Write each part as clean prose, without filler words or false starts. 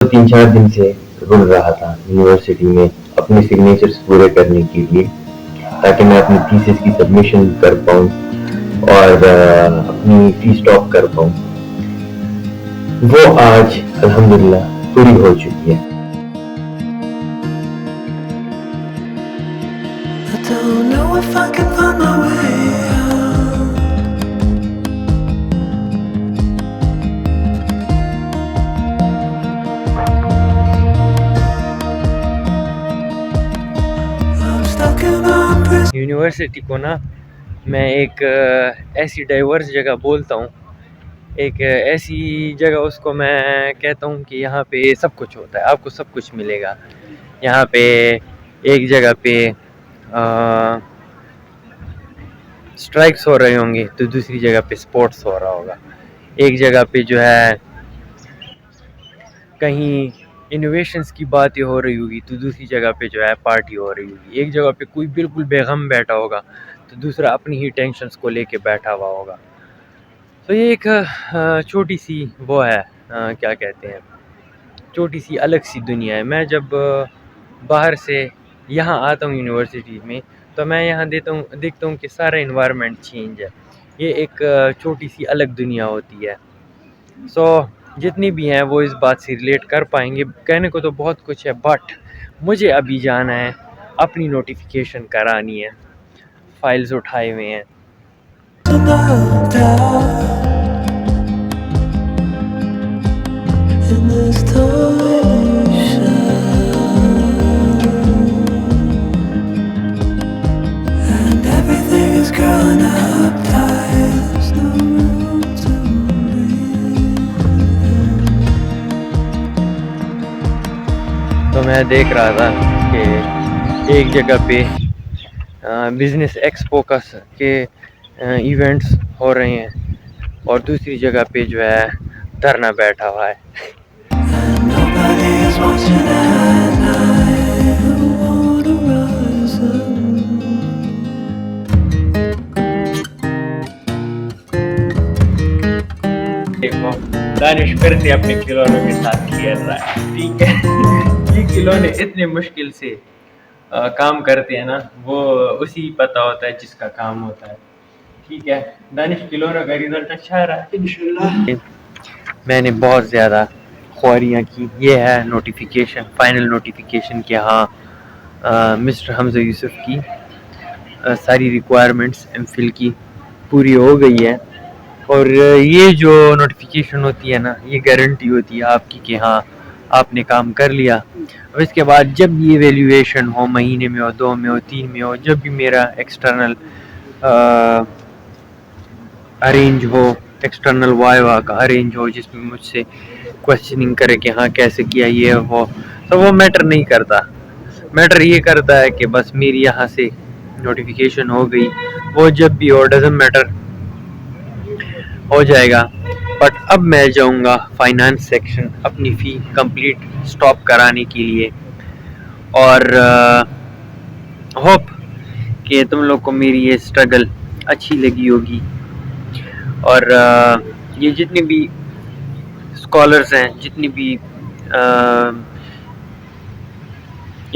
3-4 दिन से रुल रहा था यूनिवर्सिटी में अपने सिग्नेचर्स पूरे करने के लिए, ताकि मैं अपनी थीसिस की सबमिशन कर पाऊँ और अपनी फी स्टॉप कर पाऊँ। वो आज अल्हम्दुलिल्लाह पूरी हो चुकी है। I don't know if I can find my way out. I'm stuck in a prison. University को ना मैं एक ऐसी डाइवर्स जगह बोलता हूँ, एक ऐसी जगह उसको मैं कहता हूँ कि यहाँ पे सब कुछ होता है, आपको सब कुछ मिलेगा। यहाँ पे एक जगह पे स्ट्राइक्स हो रहे होंगे तो दूसरी जगह पे स्पोर्ट्स हो रहा होगा, एक जगह पे जो है कहीं इनोवेशंस की बातें हो रही होगी तो दूसरी जगह पे जो है पार्टी हो रही होगी, एक जगह पे कोई बिल्कुल बेगम बैठा होगा तो दूसरा अपनी ही टेंशन्स को लेके बैठा हुआ होगा। तो ये एक छोटी सी वो है, क्या कहते हैं, छोटी सी अलग सी दुनिया है। मैं जब बाहर से यहाँ आता हूँ यूनिवर्सिटी में तो मैं यहाँ देखता हूँ कि सारा इन्वायरमेंट चेंज है, ये एक छोटी सी अलग दुनिया होती है। सो जितनी भी हैं वो इस बात से रिलेट कर पाएंगे। कहने को तो बहुत कुछ है, बट मुझे अभी जाना है, अपनी नोटिफिकेशन करानी है, फाइल्स उठाए हुए हैं। In this torsion, and everything is growing up tight. There's no room to breathe. तो मैं देख रहा था कि एक जगह पे बिजनेस एक्सपो के इवेंट्स हो रहे हैं और दूसरी जगह पे जो है धरना बैठा हुआ है। And nobody is watching at night. Who wanna rise up? देखो दानिश फिर से अपने खिलौनों के साथ खेल रहा है, ठीक है। ये खिलौने इतने मुश्किल से काम करते हैं ना, वो उसी पता होता है जिसका काम होता है, ठीक है। दानिश खिलौनों का रिजल्ट अच्छा आ रहा है इंशाल्लाह। मैंने बहुत ज़्यादा ख्वारियाँ की, ये है नोटिफिकेशन, फाइनल नोटिफिकेशन कि हाँ मिस्टर हमज़ा यूसुफ की सारी रिक्वायरमेंट्स एमफिल की पूरी हो गई है। और ये जो नोटिफिकेशन होती है ना, ये गारंटी होती है आपकी कि हाँ आपने काम कर लिया। और इसके बाद जब ये वैल्यूएशन हो, महीने में हो, 2 में हो, 3 में हो, जब भी मेरा एक्सटर्नल अरेंज हो, एक्सटर्नल वाइवा का अरेंज हो जिसमें मुझसे क्वेश्चनिंग करे कि हाँ कैसे किया ये वो, तो वो मैटर नहीं करता। मैटर ये करता है कि बस मेरी यहाँ से नोटिफिकेशन हो गई, वो जब भी हो डजंट मैटर, हो जाएगा। बट अब मैं जाऊँगा फाइनेंस सेक्शन अपनी फ़ी कंप्लीट स्टॉप कराने के लिए, और होप कि तुम लोग को मेरी ये स्ट्रगल अच्छी लगी होगी। और ये जितने भी स्कॉलर्स हैं, जितनी भी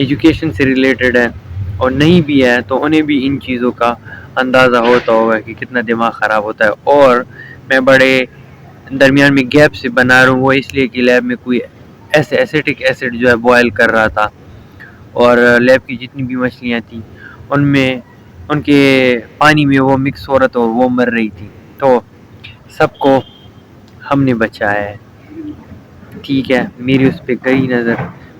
एजुकेशन से रिलेटेड है और नहीं भी है, तो उन्हें भी इन चीज़ों का अंदाज़ा होता होगा कि कितना दिमाग ख़राब होता है। और मैं बड़े दरमियान में गैप से बना रहा हूँ, वो इसलिए कि लैब में कोई ऐसे एसिटिक एसिड जो है बॉयल कर रहा था, और लैब की जितनी भी मछलियाँ थी उनमें उनके पानी में वो मिक्स हो रहा था और वो मर रही थी, तो सबको हमने बचाया है, ठीक है। मेरी उस पर गई नज़र,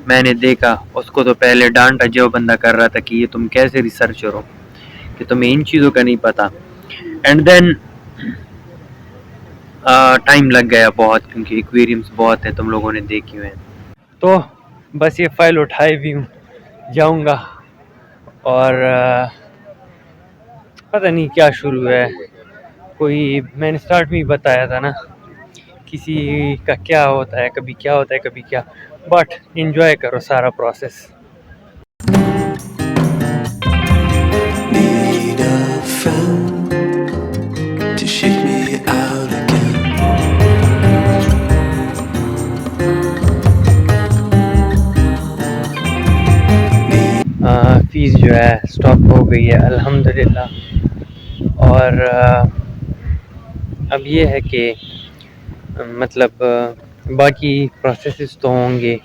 मैंने देखा, उसको तो पहले डांटा जो बंदा कर रहा था कि ये तुम कैसे रिसर्चर हो कि तुम्हें इन चीज़ों का नहीं पता। एंड देन टाइम लग गया बहुत, क्योंकि एक्वेरियम्स बहुत है, तुम लोगों ने देखे हुए हैं। तो बस ये फ़ाइल उठाए भी हूँ, जाऊँगा, और पता नहीं क्या शुरू है, कोई मैंने स्टार्ट में ही बताया था ना, किसी का क्या होता है, कभी क्या होता है, कभी क्या, बट एंजॉय करो सारा process. Need a friend to shake me out again. فیس جو ہے اسٹاپ ہو گئی ہے الحمدللہ. اور اب یہ ہے کہ مطلب باقی پروسیسز تو ہوں گے،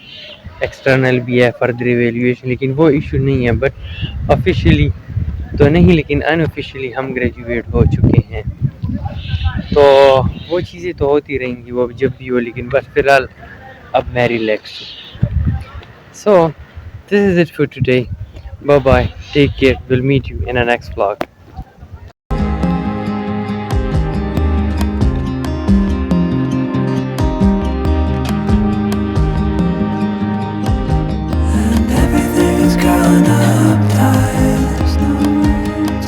ایکسٹرنل بھی ہے فردر ایویلیویشن، لیکن وہ ایشو نہیں ہے. بٹ آفیشیلی تو نہیں، لیکن ان آفیشیلی ہم گریجویٹ ہو چکے ہیں. تو وہ چیزیں تو ہوتی رہیں گی، وہ جب بھی ہو، لیکن بس فی الحال اب میں ریلیکس ہوں. So this is it for today. Bye bye. Take care. We'll meet you in our next vlog.